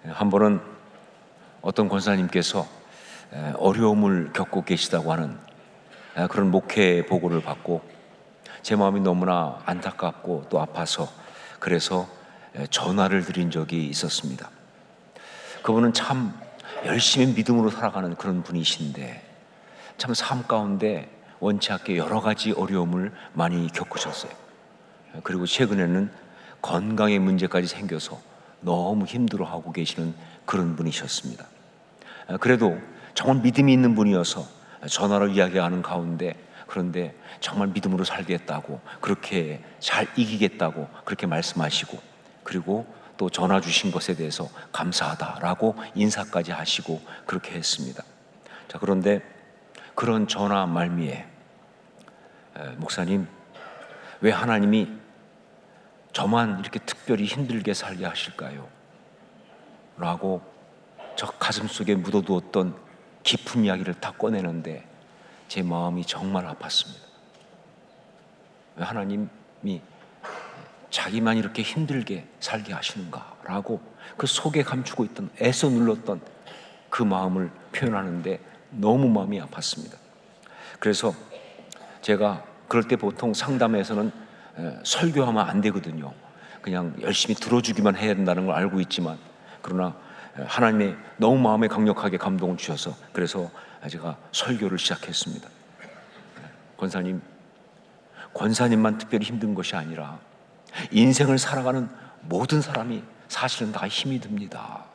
한 번은 어떤 권사님께서 어려움을 겪고 계시다고 하는 그런 목회 보고를 받고 제 마음이 너무나 안타깝고 또 아파서 그래서 전화를 드린 적이 있었습니다. 그분은 참 열심히 믿음으로 살아가는 그런 분이신데 참 삶 가운데 원치 않게 여러 가지 어려움을 많이 겪으셨어요. 그리고 최근에는 건강의 문제까지 생겨서 너무 힘들어하고 계시는 그런 분이셨습니다. 그래도 정말 믿음이 있는 분이어서 전화로 이야기하는 가운데 그런데 정말 믿음으로 살겠다고 그렇게 잘 이기겠다고 그렇게 말씀하시고 그리고 또 전화 주신 것에 대해서 감사하다라고 인사까지 하시고 그렇게 했습니다. 자, 그런데 그런 전화 말미에 목사님, 왜 하나님이 저만 이렇게 특별히 힘들게 살게 하실까요? 라고 저 가슴속에 묻어두었던 깊은 이야기를 다 꺼내는데 제 마음이 정말 아팠습니다. 왜 하나님이 자기만 이렇게 힘들게 살게 하시는가? 라고 그 속에 감추고 있던 애써 눌렀던 그 마음을 표현하는데 너무 마음이 아팠습니다. 그래서 제가 그럴 때 보통 상담에서는 설교하면 안 되거든요. 그냥 열심히 들어주기만 해야 된다는 걸 알고 있지만 그러나 하나님이 너무 마음에 강력하게 감동을 주셔서 그래서 제가 설교를 시작했습니다. 권사님만 특별히 힘든 것이 아니라 인생을 살아가는 모든 사람이 사실은 다 힘이 듭니다.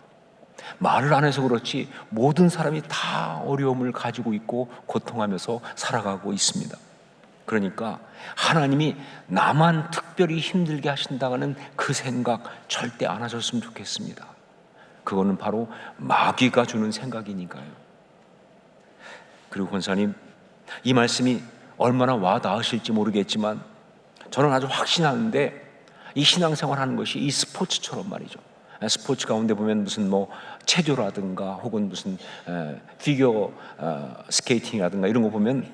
말을 안 해서 그렇지 모든 사람이 다 어려움을 가지고 있고 고통하면서 살아가고 있습니다. 그러니까 하나님이 나만 특별히 힘들게 하신다는 그 생각 절대 안 하셨으면 좋겠습니다. 그거는 바로 마귀가 주는 생각이니까요. 그리고 권사님, 이 말씀이 얼마나 와 닿으실지 모르겠지만 저는 아주 확신하는데 이 신앙생활 하는 것이 이 스포츠처럼 말이죠. 스포츠 가운데 보면 무슨 체조라든가 혹은 무슨 피겨 스케이팅이라든가 이런 거 보면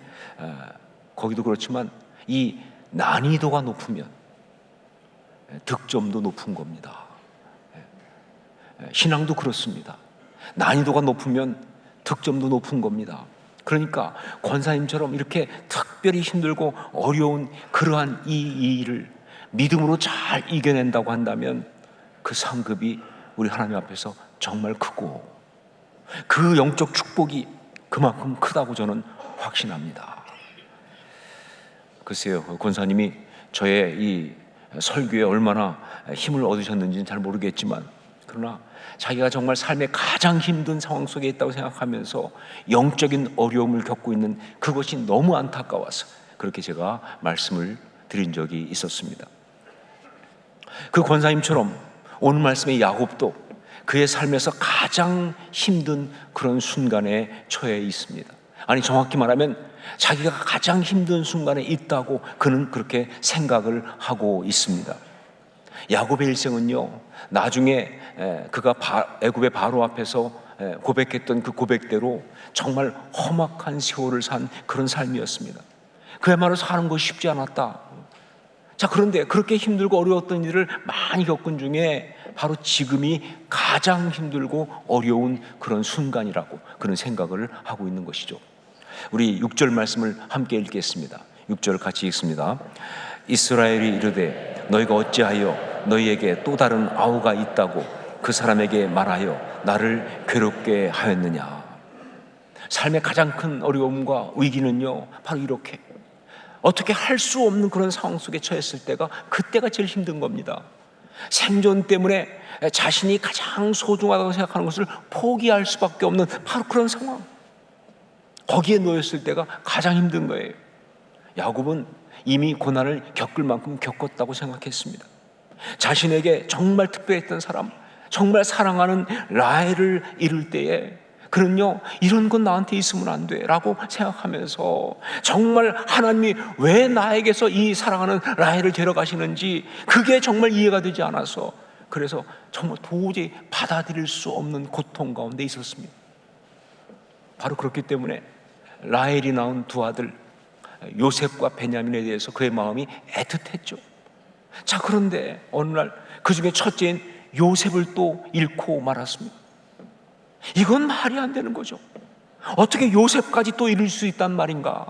거기도 그렇지만 이 난이도가 높으면 득점도 높은 겁니다. 신앙도 그렇습니다. 난이도가 높으면 득점도 높은 겁니다. 그러니까 권사님처럼 이렇게 특별히 힘들고 어려운 그러한 이 일을 믿음으로 잘 이겨낸다고 한다면 그 상급이 우리 하나님 앞에서 정말 크고 그 영적 축복이 그만큼 크다고 저는 확신합니다. 글쎄요, 권사님이 저의 이 설교에 얼마나 힘을 얻으셨는지는 잘 모르겠지만 그러나 자기가 정말 삶의 가장 힘든 상황 속에 있다고 생각하면서 영적인 어려움을 겪고 있는 그것이 너무 안타까워서 그렇게 제가 말씀을 드린 적이 있었습니다. 그 권사님처럼 오늘 말씀의 야곱도 그의 삶에서 가장 힘든 그런 순간에 처해 있습니다. 아니 정확히 말하면 자기가 가장 힘든 순간에 있다고 그는 그렇게 생각을 하고 있습니다. 야곱의 일생은요, 나중에 그가 애굽의 바로 앞에서 고백했던 그 고백대로 정말 험악한 세월을 산 그런 삶이었습니다. 그야말로 사는 것이 쉽지 않았다. 자, 그런데 그렇게 힘들고 어려웠던 일을 많이 겪은 중에 바로 지금이 가장 힘들고 어려운 그런 순간이라고 그런 생각을 하고 있는 것이죠. 우리 6절 말씀을 함께 읽겠습니다. 6절 같이 읽습니다. 이스라엘이 이르되 너희가 어찌하여 너희에게 또 다른 아우가 있다고 그 사람에게 말하여 나를 괴롭게 하였느냐. 삶의 가장 큰 어려움과 위기는요, 바로 이렇게 어떻게 할 수 없는 그런 상황 속에 처했을 때가 그때가 제일 힘든 겁니다. 생존 때문에 자신이 가장 소중하다고 생각하는 것을 포기할 수밖에 없는 바로 그런 상황, 거기에 놓였을 때가 가장 힘든 거예요. 야곱은 이미 고난을 겪을 만큼 겪었다고 생각했습니다. 자신에게 정말 특별했던 사람, 정말 사랑하는 라헬을 잃을 때에 그는요, 이런 건 나한테 있으면 안 돼 라고 생각하면서 정말 하나님이 왜 나에게서 이 사랑하는 라헬을 데려가시는지 그게 정말 이해가 되지 않아서 그래서 정말 도저히 받아들일 수 없는 고통 가운데 있었습니다. 바로 그렇기 때문에 라헬이 낳은 두 아들 요셉과 베냐민에 대해서 그의 마음이 애틋했죠. 자, 그런데 어느 날 그 중에 첫째인 요셉을 또 잃고 말았습니다. 이건 말이 안 되는 거죠. 어떻게 요셉까지 또 잃을 수 있단 말인가?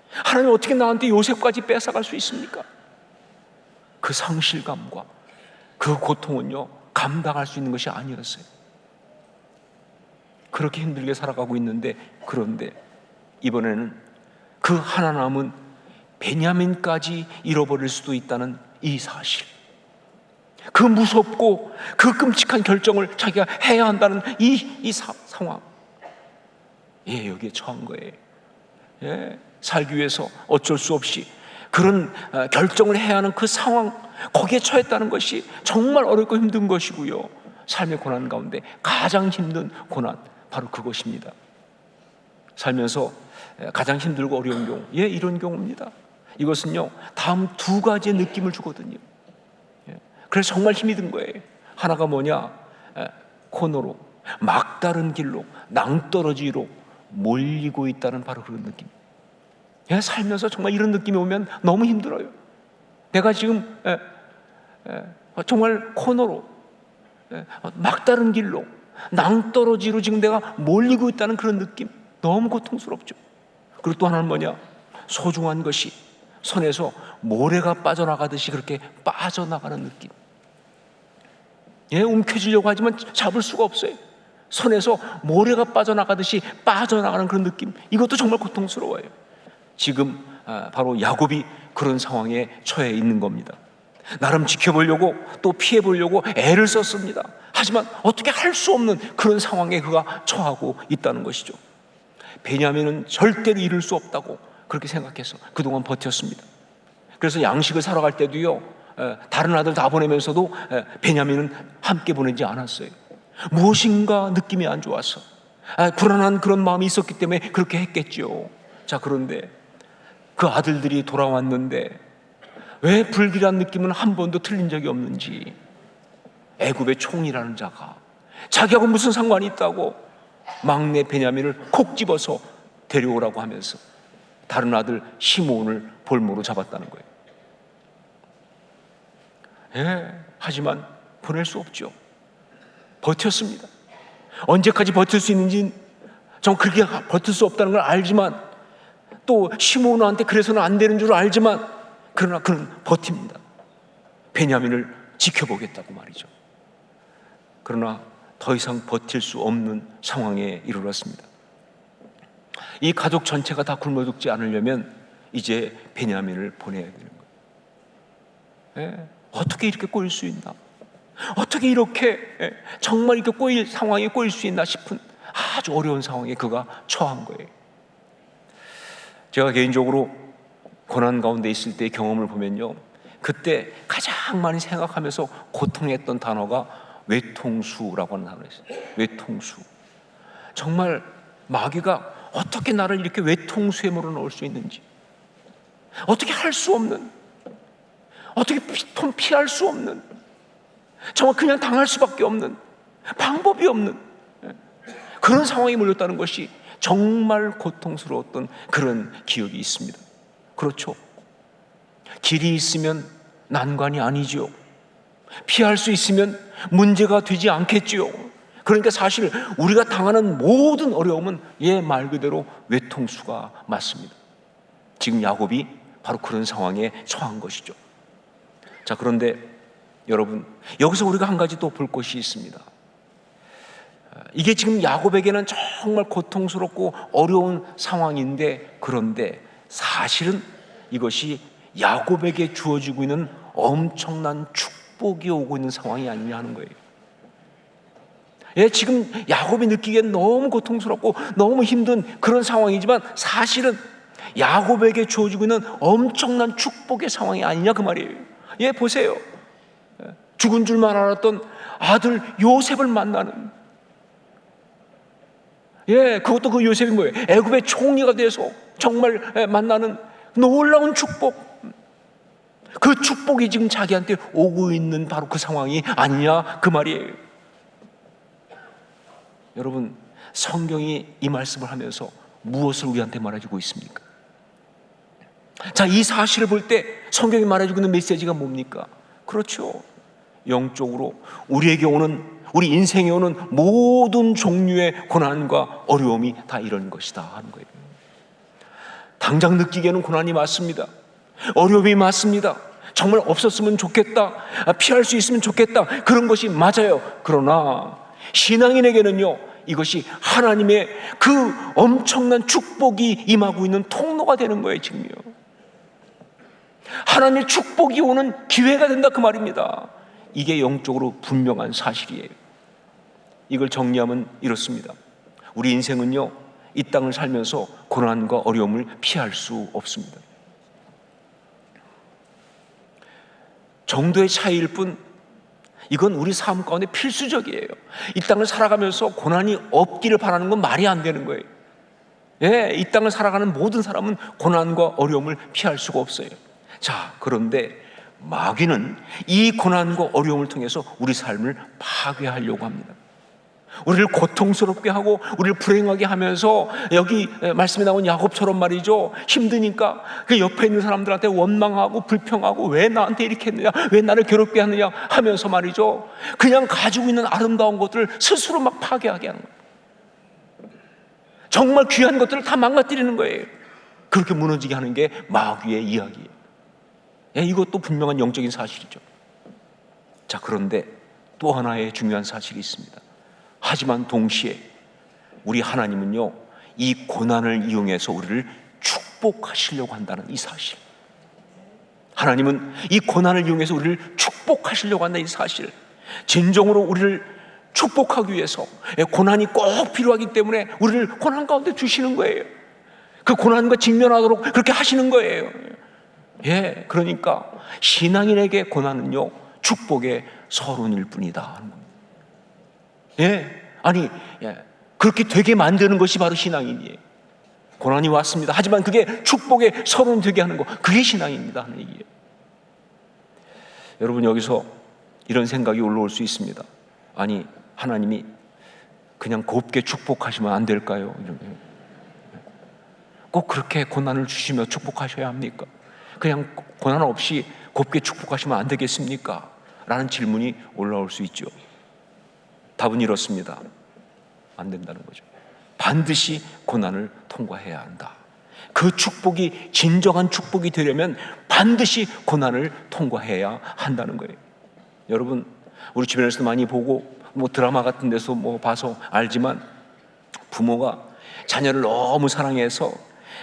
하나님 어떻게 나한테 요셉까지 뺏어갈 수 있습니까? 그 상실감과 그 고통은요, 감당할 수 있는 것이 아니었어요. 그렇게 힘들게 살아가고 있는데, 그런데 이번에는 그 하나 남은 베냐민까지 잃어버릴 수도 있다는 이 사실, 그 무섭고 그 끔찍한 결정을 자기가 해야 한다는 이 상황, 여기에 처한 거예요. 살기 위해서 어쩔 수 없이 그런 결정을 해야 하는 그 상황, 거기에 처했다는 것이 정말 어렵고 힘든 것이고요. 삶의 고난 가운데 가장 힘든 고난, 바로 그것입니다. 살면서 가장 힘들고 어려운 경우, 이런 경우입니다. 이것은요, 다음 두 가지의 느낌을 주거든요. 그래서 정말 힘이 든 거예요. 하나가 뭐냐? 코너로, 막다른 길로, 낭떠러지로 몰리고 있다는 바로 그런 느낌. 살면서 정말 이런 느낌이 오면 너무 힘들어요. 내가 지금 정말 코너로, 막다른 길로, 낭떠러지로 지금 내가 몰리고 있다는 그런 느낌, 너무 고통스럽죠. 그리고 또 하나는 뭐냐? 소중한 것이 손에서 모래가 빠져나가듯이 그렇게 빠져나가는 느낌. 움켜쥐려고 하지만 잡을 수가 없어요. 손에서 모래가 빠져나가듯이 빠져나가는 그런 느낌, 이것도 정말 고통스러워요. 지금 바로 야곱이 그런 상황에 처해 있는 겁니다. 나름 지켜보려고 또 피해보려고 애를 썼습니다. 하지만 어떻게 할 수 없는 그런 상황에 그가 처하고 있다는 것이죠. 베냐민은 절대로 잃을 수 없다고 그렇게 생각해서 그동안 버텼습니다. 그래서 양식을 사러 갈 때도요, 다른 아들 다 보내면서도 베냐민은 함께 보내지 않았어요. 무엇인가 느낌이 안 좋아서, 불안한 그런 마음이 있었기 때문에 그렇게 했겠죠. 자, 그런데 그 아들들이 돌아왔는데 왜 불길한 느낌은 한 번도 틀린 적이 없는지, 애굽의 총이라는 자가 자기하고 무슨 상관이 있다고 막내 베냐민을 콕 집어서 데려오라고 하면서 다른 아들 시므온을 볼모로 잡았다는 거예요. 하지만 보낼 수 없죠. 버텼습니다. 언제까지 버틸 수 있는지 전 그렇게 버틸 수 없다는 걸 알지만, 또 시므온한테 그래서는 안 되는 줄 알지만, 그러나 그는 버팁니다. 베냐민을 지켜보겠다고 말이죠. 그러나 더 이상 버틸 수 없는 상황에 이르렀습니다. 이 가족 전체가 다 굶어 죽지 않으려면 이제 베냐민을 보내야 되는 거예요. 어떻게 이렇게 꼬일 수 있나? 어떻게 이렇게 정말 이렇게 꼬일 상황에 꼬일 수 있나 싶은 아주 어려운 상황에 그가 처한 거예요. 제가 개인적으로 고난 가운데 있을 때의 경험을 보면요, 그때 가장 많이 생각하면서 고통했던 단어가 외통수라고 하는 단어였어요. 외통수. 정말 마귀가 어떻게 나를 이렇게 외통수에 몰아넣을 수 있는지, 어떻게 할 수 없는, 어떻게 피할 수 없는, 정말 그냥 당할 수밖에 없는, 방법이 없는 그런 상황에 몰렸다는 것이 정말 고통스러웠던 그런 기억이 있습니다. 그렇죠. 길이 있으면 난관이 아니죠. 피할 수 있으면 문제가 되지 않겠지요. 그러니까 사실 우리가 당하는 모든 어려움은 말 그대로 외통수가 맞습니다. 지금 야곱이 바로 그런 상황에 처한 것이죠. 자, 그런데 여러분, 여기서 우리가 한 가지 또 볼 것이 있습니다. 이게 지금 야곱에게는 정말 고통스럽고 어려운 상황인데, 그런데 사실은 이것이 야곱에게 주어지고 있는 엄청난 축복이 오고 있는 상황이 아니냐 하는 거예요. 지금 야곱이 느끼기엔 너무 고통스럽고 너무 힘든 그런 상황이지만 사실은 야곱에게 주어지고 있는 엄청난 축복의 상황이 아니냐 그 말이에요. 보세요. 죽은 줄만 알았던 아들 요셉을 만나는, 그것도 그 요셉이 뭐예요? 애굽의 총리가 돼서 정말 만나는 놀라운 축복. 그 축복이 지금 자기한테 오고 있는 바로 그 상황이 아니냐 그 말이에요. 여러분, 성경이 이 말씀을 하면서 무엇을 우리한테 말해주고 있습니까? 자, 이 사실을 볼 때 성경이 말해주고 있는 메시지가 뭡니까? 그렇죠. 영적으로 우리에게 오는, 우리 인생에 오는 모든 종류의 고난과 어려움이 다 이런 것이다 하는 거예요. 당장 느끼기에는 고난이 맞습니다. 어려움이 맞습니다. 정말 없었으면 좋겠다, 피할 수 있으면 좋겠다, 그런 것이 맞아요. 그러나 신앙인에게는요, 이것이 하나님의 그 엄청난 축복이 임하고 있는 통로가 되는 거예요. 지금요, 하나님의 축복이 오는 기회가 된다, 그 말입니다. 이게 영적으로 분명한 사실이에요. 이걸 정리하면 이렇습니다. 우리 인생은요, 이 땅을 살면서 고난과 어려움을 피할 수 없습니다. 정도의 차이일 뿐, 이건 우리 삶 가운데 필수적이에요. 이 땅을 살아가면서 고난이 없기를 바라는 건 말이 안 되는 거예요. 예, 이 땅을 살아가는 모든 사람은 고난과 어려움을 피할 수가 없어요. 자, 그런데 마귀는 이 고난과 어려움을 통해서 우리 삶을 파괴하려고 합니다. 우리를 고통스럽게 하고 우리를 불행하게 하면서, 여기 말씀에 나온 야곱처럼 말이죠, 힘드니까 그 옆에 있는 사람들한테 원망하고 불평하고, 왜 나한테 이렇게 했느냐, 왜 나를 괴롭게 하느냐 하면서 말이죠, 그냥 가지고 있는 아름다운 것들을 스스로 막 파괴하게 하는 거예요. 정말 귀한 것들을 다 망가뜨리는 거예요. 그렇게 무너지게 하는 게 마귀의 이야기예요. 예, 이것도 분명한 영적인 사실이죠. 자, 그런데 또 하나의 중요한 사실이 있습니다. 하지만 동시에 우리 하나님은요, 이 고난을 이용해서 우리를 축복하시려고 한다는 이 사실, 하나님은 이 고난을 이용해서 우리를 축복하시려고 한다는 이 사실, 진정으로 우리를 축복하기 위해서 고난이 꼭 필요하기 때문에 우리를 고난 가운데 두시는 거예요. 그 고난과 직면하도록 그렇게 하시는 거예요. 예, 그러니까 신앙인에게 고난은요, 축복의 서론일 뿐이다. 예, 아니, 예, 그렇게 되게 만드는 것이 바로 신앙인이에요. 고난이 왔습니다. 하지만 그게 축복의 서론 되게 하는 거, 그게 신앙입니다 하는 얘기예요. 여러분, 여기서 이런 생각이 올라올 수 있습니다. 아니, 하나님이 그냥 곱게 축복하시면 안 될까요? 꼭 그렇게 고난을 주시며 축복하셔야 합니까? 그냥 고난 없이 곱게 축복하시면 안 되겠습니까? 라는 질문이 올라올 수 있죠. 답은 이렇습니다. 안 된다는 거죠. 반드시 고난을 통과해야 한다. 그 축복이 진정한 축복이 되려면 반드시 고난을 통과해야 한다는 거예요. 여러분, 우리 주변에서도 많이 보고 드라마 같은 데서 봐서 알지만, 부모가 자녀를 너무 사랑해서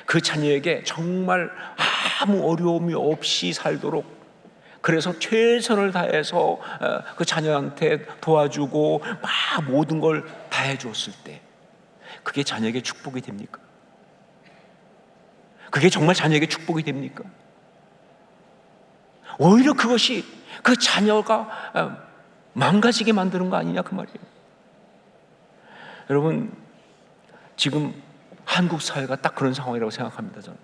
그 자녀에게 정말 아무 어려움이 없이 살도록, 그래서 최선을 다해서 그 자녀한테 도와주고 막 모든 걸 다 해줬을 때, 그게 자녀에게 축복이 됩니까? 그게 정말 자녀에게 축복이 됩니까? 오히려 그것이 그 자녀가 망가지게 만드는 거 아니냐, 그 말이에요. 여러분, 지금 한국 사회가 딱 그런 상황이라고 생각합니다, 저는.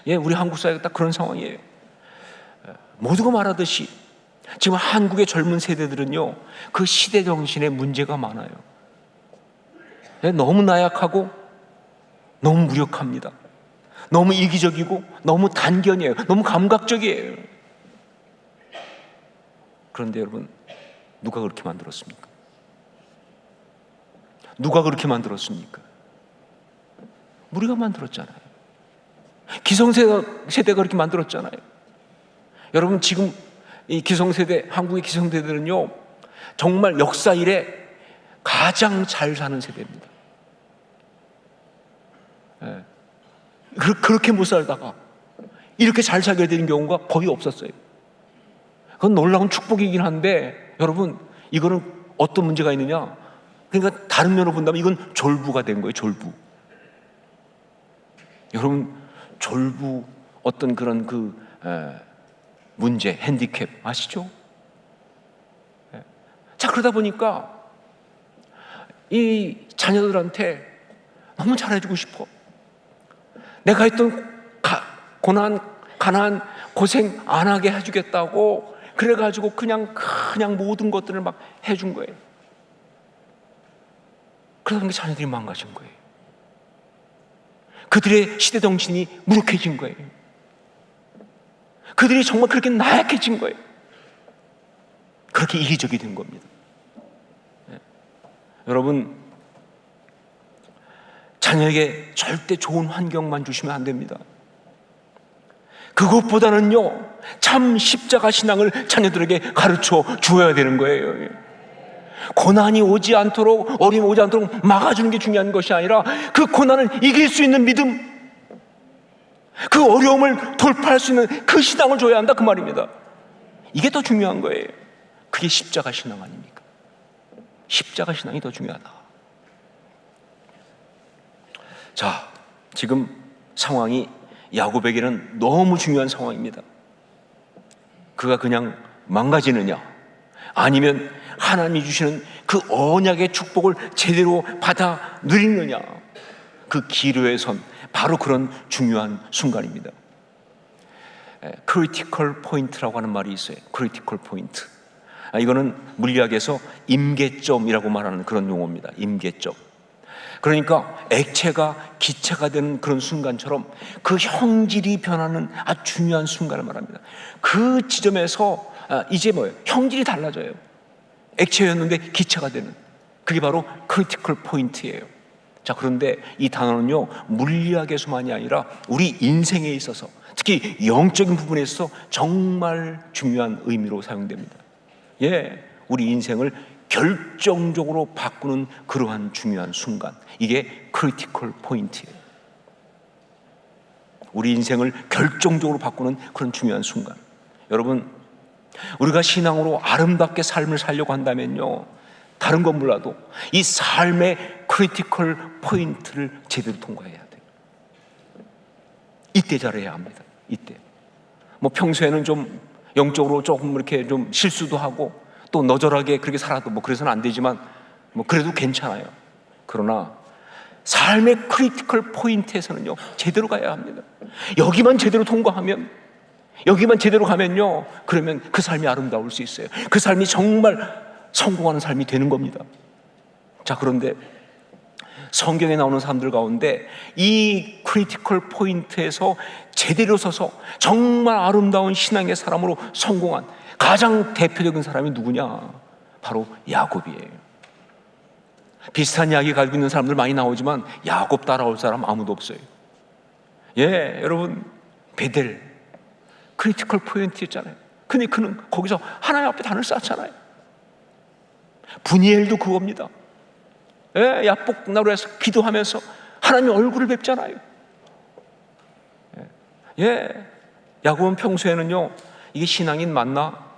예, 우리 한국 사회가 딱 그런 상황이에요. 모두가 말하듯이 지금 한국의 젊은 세대들은요, 그 시대 정신에 문제가 많아요. 너무 나약하고 너무 무력합니다. 너무 이기적이고 너무 단견이에요. 너무 감각적이에요. 그런데 여러분, 누가 그렇게 만들었습니까? 누가 그렇게 만들었습니까? 우리가 만들었잖아요. 기성세대가 그렇게 만들었잖아요. 여러분, 지금 이 기성세대, 한국의 기성세대들은요, 정말 역사 이래 가장 잘 사는 세대입니다. 예. 그렇게 못 살다가 이렇게 잘 살게 되는 경우가 거의 없었어요. 그건 놀라운 축복이긴 한데, 여러분, 이거는 어떤 문제가 있느냐? 그러니까 다른 면으로 본다면 이건 졸부가 된 거예요, 졸부. 여러분, 졸부, 어떤 그런 문제, 핸디캡 아시죠? 자, 그러다 보니까 이 자녀들한테 너무 잘해주고 싶어. 내가 했던 고난, 가난, 고생 안 하게 해주겠다고 그래가지고 그냥 모든 것들을 막 해준 거예요. 그러다 보니까 자녀들이 망가진 거예요. 그들의 시대 정신이 무력해진 거예요. 그들이 정말 그렇게 나약해진 거예요. 그렇게 이기적이 된 겁니다. 여러분, 자녀에게 절대 좋은 환경만 주시면 안 됩니다. 그것보다는요, 참 십자가 신앙을 자녀들에게 가르쳐 주어야 되는 거예요. 고난이 오지 않도록, 어려움이 오지 않도록 막아주는 게 중요한 것이 아니라 그 고난을 이길 수 있는 믿음, 그 어려움을 돌파할 수 있는 그 신앙을 줘야 한다, 그 말입니다. 이게 더 중요한 거예요. 그게 십자가 신앙 아닙니까? 십자가 신앙이 더 중요하다. 자, 지금 상황이 야곱에게는 너무 중요한 상황입니다. 그가 그냥 망가지느냐, 아니면 하나님이 주시는 그 언약의 축복을 제대로 받아 누리느냐, 그 기로에 선 바로 그런 중요한 순간입니다. 크리티컬 포인트라고 하는 말이 있어요. 크리티컬 포인트. 이거는 물리학에서 임계점이라고 말하는 그런 용어입니다. 임계점. 그러니까 액체가 기체가 되는 그런 순간처럼 그 형질이 변하는 아주 중요한 순간을 말합니다. 그 지점에서 이제 뭐예요? 형질이 달라져요. 액체였는데 기체가 되는, 그게 바로 크리티컬 포인트예요. 자, 그런데 이 단어는요, 물리학에서만이 아니라 우리 인생에 있어서, 특히 영적인 부분에 있어서 정말 중요한 의미로 사용됩니다. 우리 인생을 결정적으로 바꾸는 그러한 중요한 순간, 이게 크리티컬 포인트예요. 우리 인생을 결정적으로 바꾸는 그런 중요한 순간. 여러분, 우리가 신앙으로 아름답게 삶을 살려고 한다면요, 다른 건 몰라도 이 삶의 크리티컬 포인트를 제대로 통과해야 돼요. 이때 잘해야 합니다. 이때. 뭐 평소에는 좀 영적으로 조금 이렇게 좀 실수도 하고 또 너절하게 그렇게 살아도 뭐 그래서는 안 되지만 뭐 그래도 괜찮아요. 그러나 삶의 크리티컬 포인트에서는요, 제대로 가야 합니다. 여기만 제대로 통과하면, 여기만 제대로 가면요, 그러면 그 삶이 아름다울 수 있어요. 그 삶이 정말 성공하는 삶이 되는 겁니다. 자, 그런데 성경에 나오는 사람들 가운데 이 크리티컬 포인트에서 제대로 서서 정말 아름다운 신앙의 사람으로 성공한 가장 대표적인 사람이 누구냐? 바로 야곱이에요. 비슷한 이야기 가지고 있는 사람들 많이 나오지만 야곱 따라올 사람 아무도 없어요. 여러분, 베델 크리티컬 포인트였잖아요. 근데 그는 거기서 하나님 앞에 단을 쌓았잖아요. 분이엘도 그겁니다. 야복나루에서 기도하면서 하나님 얼굴을 뵙잖아요. 야곱은 평소에는요, 이게 신앙인 맞나?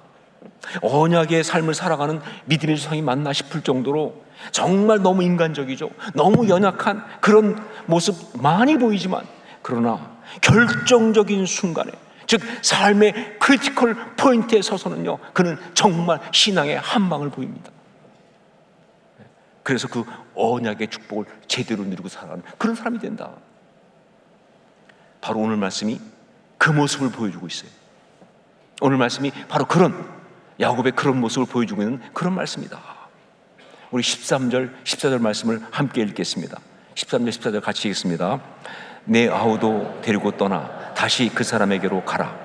언약의 삶을 살아가는 믿음의 조상이 맞나 싶을 정도로 정말 너무 인간적이죠. 너무 연약한 그런 모습 많이 보이지만, 그러나 결정적인 순간에, 즉 삶의 크리티컬 포인트에 서서는요, 그는 정말 신앙의 한 방을 보입니다. 그래서 그 언약의 축복을 제대로 누리고 살아가는 그런 사람이 된다. 바로 오늘 말씀이 그 모습을 보여주고 있어요. 오늘 말씀이 바로 그런 야곱의 그런 모습을 보여주고 있는 그런 말씀이다. 우리 13절, 14절 말씀을 함께 읽겠습니다. 13절, 14절 같이 읽겠습니다. 내 아우도 데리고 떠나 다시 그 사람에게로 가라.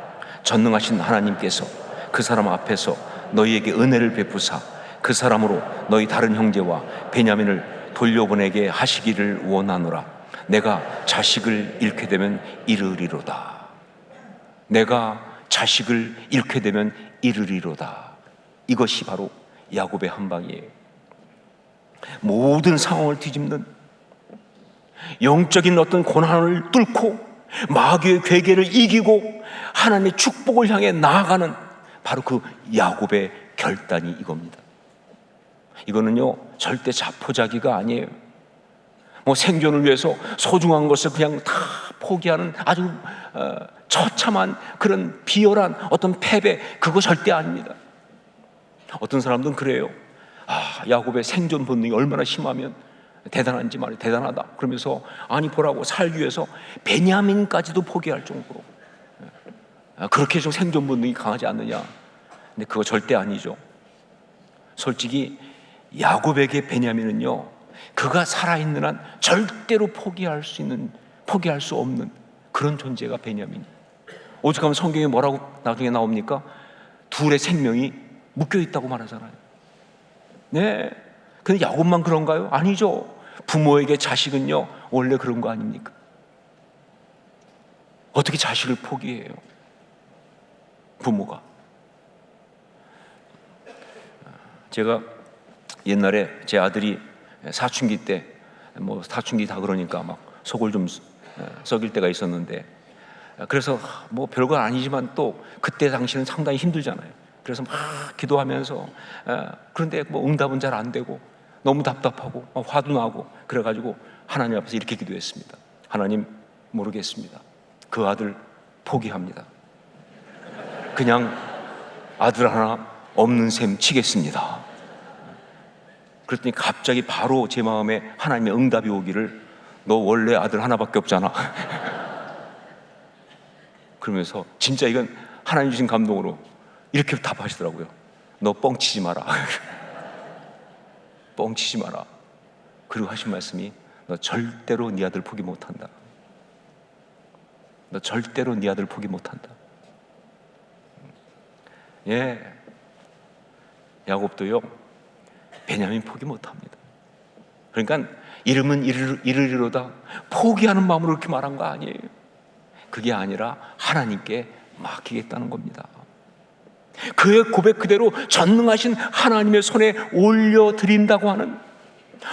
전능하신 하나님께서 그 사람 앞에서 너희에게 은혜를 베푸사 그 사람으로 너희 다른 형제와 베냐민을 돌려보내게 하시기를 원하노라. 내가 자식을 잃게 되면 이르리로다. 내가 자식을 잃게 되면 이르리로다. 이것이 바로 야곱의 한방이에요. 모든 상황을 뒤집는, 영적인 어떤 고난을 뚫고 마귀의 괴계를 이기고 하나님의 축복을 향해 나아가는 바로 그 야곱의 결단이 이겁니다. 이거는요, 절대 자포자기가 아니에요. 뭐 생존을 위해서 소중한 것을 그냥 다 포기하는 아주 처참한 그런 비열한 어떤 패배, 그거 절대 아닙니다. 어떤 사람들은 그래요. 야곱의 생존 본능이 얼마나 심하면 대단한지 말이에요. 대단하다. 그러면서 아니 보라고 살기 위해서 베냐민까지도 포기할 정도로 그렇게 좀 생존 본능이 강하지 않느냐. 근데 그거 절대 아니죠. 솔직히 야곱에게 베냐민은요, 그가 살아있는 한 절대로 포기할 수 없는 그런 존재가 베냐민. 오죽하면 성경에 뭐라고 나중에 나옵니까? 둘의 생명이 묶여 있다고 말하잖아요. 네. 근데 야곱만 그런가요? 아니죠. 부모에게 자식은요, 원래 그런 거 아닙니까? 어떻게 자식을 포기해요? 부모가. 제가 옛날에 제 아들이 사춘기 때, 뭐 사춘기 다 그러니까 막 속을 좀 썩일 때가 있었는데, 그래서 뭐 별거 아니지만 또 그때 당시는 상당히 힘들잖아요. 그래서 막 기도하면서, 그런데 뭐 응답은 잘 안 되고 너무 답답하고 화도 나고, 그래가지고 하나님 앞에서 이렇게 기도했습니다. 하나님, 모르겠습니다. 그 아들 포기합니다. 그냥 아들 하나 없는 셈 치겠습니다. 그랬더니 갑자기 바로 제 마음에 하나님의 응답이 오기를, 너 원래 아들 하나밖에 없잖아. 그러면서 진짜 이건 하나님 주신 감동으로 이렇게 답하시더라고요. 너 뻥치지 마라. 뻥치지 마라. 그리고 하신 말씀이, 너 절대로 네 아들 포기 못한다. 너 절대로 네 아들 포기 못한다. 예, 야곱도요, 베냐민 포기 못합니다. 그러니까 이름은 이르리로다 포기하는 마음으로 그렇게 말한 거 아니에요. 그게 아니라 하나님께 맡기겠다는 겁니다. 그의 고백 그대로 전능하신 하나님의 손에 올려드린다고 하는,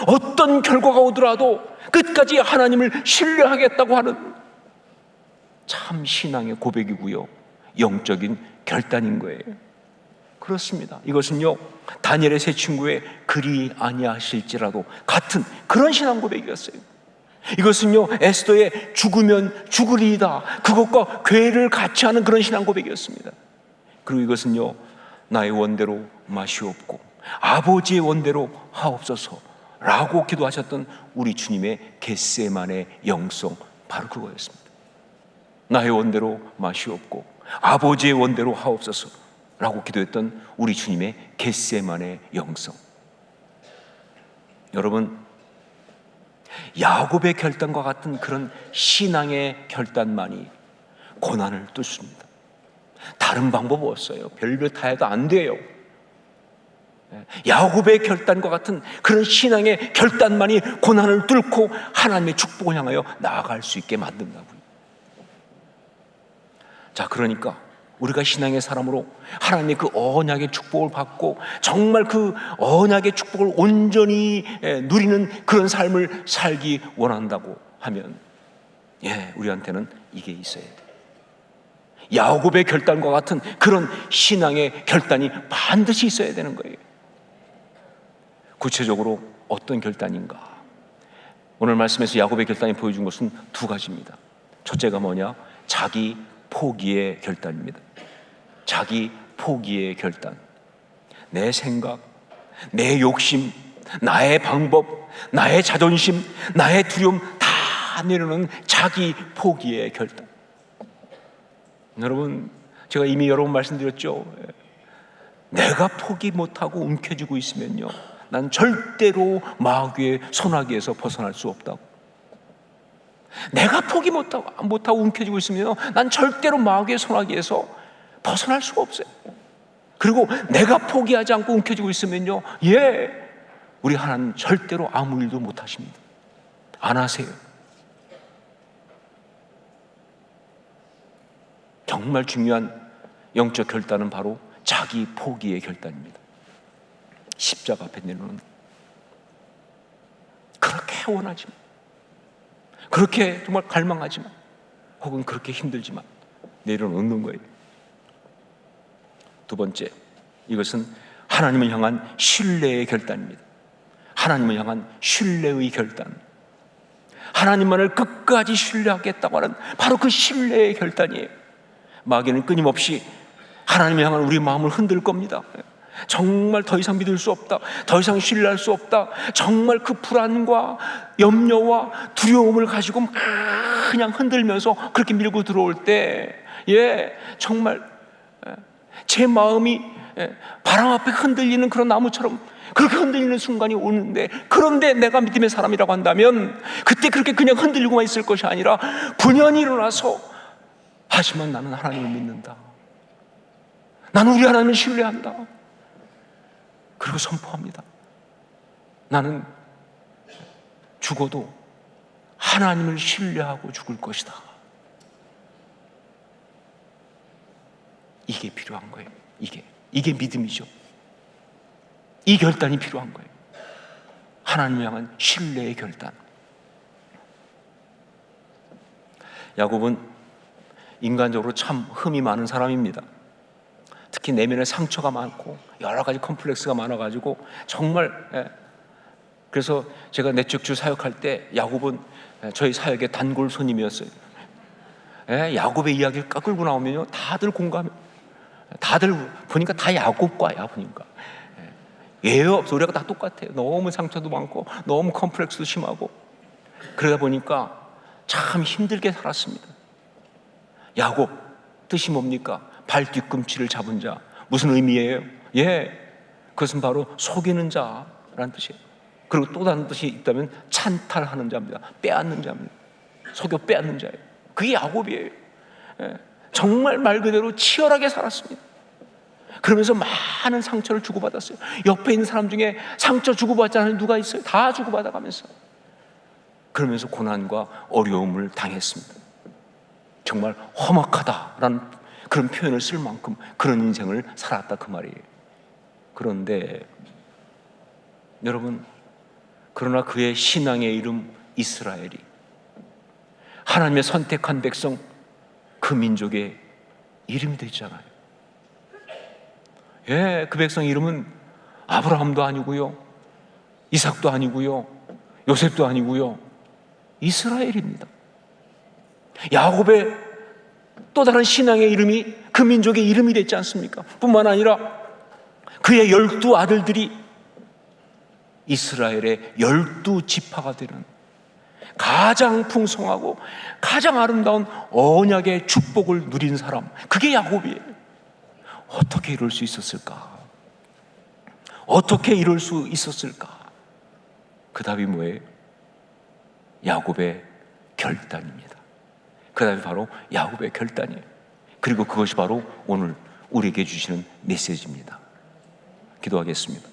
어떤 결과가 오더라도 끝까지 하나님을 신뢰하겠다고 하는 참 신앙의 고백이고요, 영적인 결단인 거예요. 그렇습니다. 이것은요, 다니엘의 세 친구의 그리 아니하실지라도 같은 그런 신앙 고백이었어요. 이것은요, 에스더의 죽으면 죽으리이다, 그것과 괴를 같이 하는 그런 신앙 고백이었습니다. 그리고 이것은요, 나의 원대로 마시옵고 아버지의 원대로 하옵소서 라고 기도하셨던 우리 주님의 겟세마네 영성, 바로 그거였습니다. 나의 원대로 마시옵고 아버지의 원대로 하옵소서 라고 기도했던 우리 주님의 겟세마네 영성. 여러분, 야곱의 결단과 같은 그런 신앙의 결단만이 고난을 뚫습니다. 다른 방법 없어요. 별별 다 해도 안 돼요. 야곱의 결단과 같은 그런 신앙의 결단만이 고난을 뚫고 하나님의 축복을 향하여 나아갈 수 있게 만든다고요. 자, 그러니까 우리가 신앙의 사람으로 하나님의 그 언약의 축복을 받고 정말 그 언약의 축복을 온전히 누리는 그런 삶을 살기 원한다고 하면, 우리한테는 이게 있어야 돼요. 야곱의 결단과 같은 그런 신앙의 결단이 반드시 있어야 되는 거예요. 구체적으로 어떤 결단인가? 오늘 말씀에서 야곱의 결단이 보여준 것은 두 가지입니다. 첫째가 뭐냐? 자기 포기의 결단입니다. 자기 포기의 결단. 내 생각, 내 욕심, 나의 방법, 나의 자존심, 나의 두려움 다 내려놓는 자기 포기의 결단. 여러분, 제가 이미 여러 번 말씀드렸죠. 내가 포기 못하고 움켜쥐고 있으면요, 난 절대로 마귀의 손아귀에서 벗어날 수 없다고. 내가 포기 못하고 움켜쥐고 있으면 난 절대로 마귀의 손아귀에서 벗어날 수가 없어요. 그리고 내가 포기하지 않고 움켜쥐고 있으면요, 우리 하나님 절대로 아무 일도 못 하십니다. 안 하세요. 정말 중요한 영적 결단은 바로 자기 포기의 결단입니다. 십자가 앞에 내놓는, 그렇게 원하지만, 그렇게 정말 갈망하지만, 혹은 그렇게 힘들지만 내려놓는 거예요. 두 번째, 이것은 하나님을 향한 신뢰의 결단입니다. 하나님을 향한 신뢰의 결단. 하나님만을 끝까지 신뢰하겠다고 하는 바로 그 신뢰의 결단이에요. 마귀는 끊임없이 하나님을 향한 우리 마음을 흔들 겁니다. 정말 더 이상 믿을 수 없다, 더 이상 신뢰할 수 없다, 정말 그 불안과 염려와 두려움을 가지고 그냥 흔들면서 그렇게 밀고 들어올 때, 정말 제 마음이 바람 앞에 흔들리는 그런 나무처럼 그렇게 흔들리는 순간이 오는데, 그런데 내가 믿음의 사람이라고 한다면 그때 그렇게 그냥 흔들리고만 있을 것이 아니라 분연히 일어나서, 하지만 나는 하나님을 믿는다, 나는 우리 하나님을 신뢰한다, 그리고 선포합니다. 나는 죽어도 하나님을 신뢰하고 죽을 것이다. 이게 필요한 거예요. 이게 믿음이죠. 이 결단이 필요한 거예요. 하나님을 향한 신뢰의 결단. 야곱은 인간적으로 참 흠이 많은 사람입니다. 특히 내면에 상처가 많고 여러 가지 컴플렉스가 많아가지고 정말, 그래서 제가 내적주 사역할 때 야곱은 저희 사역의 단골 손님이었어요. 야곱의 이야기를 끌고 나오면요 다들 공감해. 다들 보니까 다 야곱과야. 보니까 예외 없어. 우리가 다 똑같아요. 너무 상처도 많고 너무 컴플렉스도 심하고. 그러다 보니까 참 힘들게 살았습니다. 야곱 뜻이 뭡니까? 발 뒤꿈치를 잡은 자. 무슨 의미예요? 그것은 바로 속이는 자라는 뜻이에요. 그리고 또 다른 뜻이 있다면 찬탈하는 자입니다. 빼앗는 자입니다. 속여 빼앗는 자예요. 그게 야곱이에요. 정말 말 그대로 치열하게 살았습니다. 그러면서 많은 상처를 주고받았어요. 옆에 있는 사람 중에 상처 주고받지 않은 누가 있어요? 다 주고받아가면서, 그러면서 고난과 어려움을 당했습니다. 정말 험악하다라는 그런 표현을 쓸 만큼 그런 인생을 살았다, 그 말이에요. 그런데 여러분, 그러나 그의 신앙의 이름 이스라엘이, 하나님의 선택한 백성, 그 민족의 이름이 되잖아요. 그 백성 이름은 아브라함도 아니고요, 이삭도 아니고요, 요셉도 아니고요, 이스라엘입니다. 야곱의 또 다른 신앙의 이름이 그 민족의 이름이 됐지 않습니까? 뿐만 아니라 그의 12 아들들이 이스라엘의 12지파가 되는 가장 풍성하고 가장 아름다운 언약의 축복을 누린 사람, 그게 야곱이에요. 어떻게 이럴 수 있었을까? 어떻게 이럴 수 있었을까? 그 답이 뭐예요? 야곱의 결단입니다. 그 답이 바로 야곱의 결단이에요. 그리고 그것이 바로 오늘 우리에게 주시는 메시지입니다. 기도하겠습니다.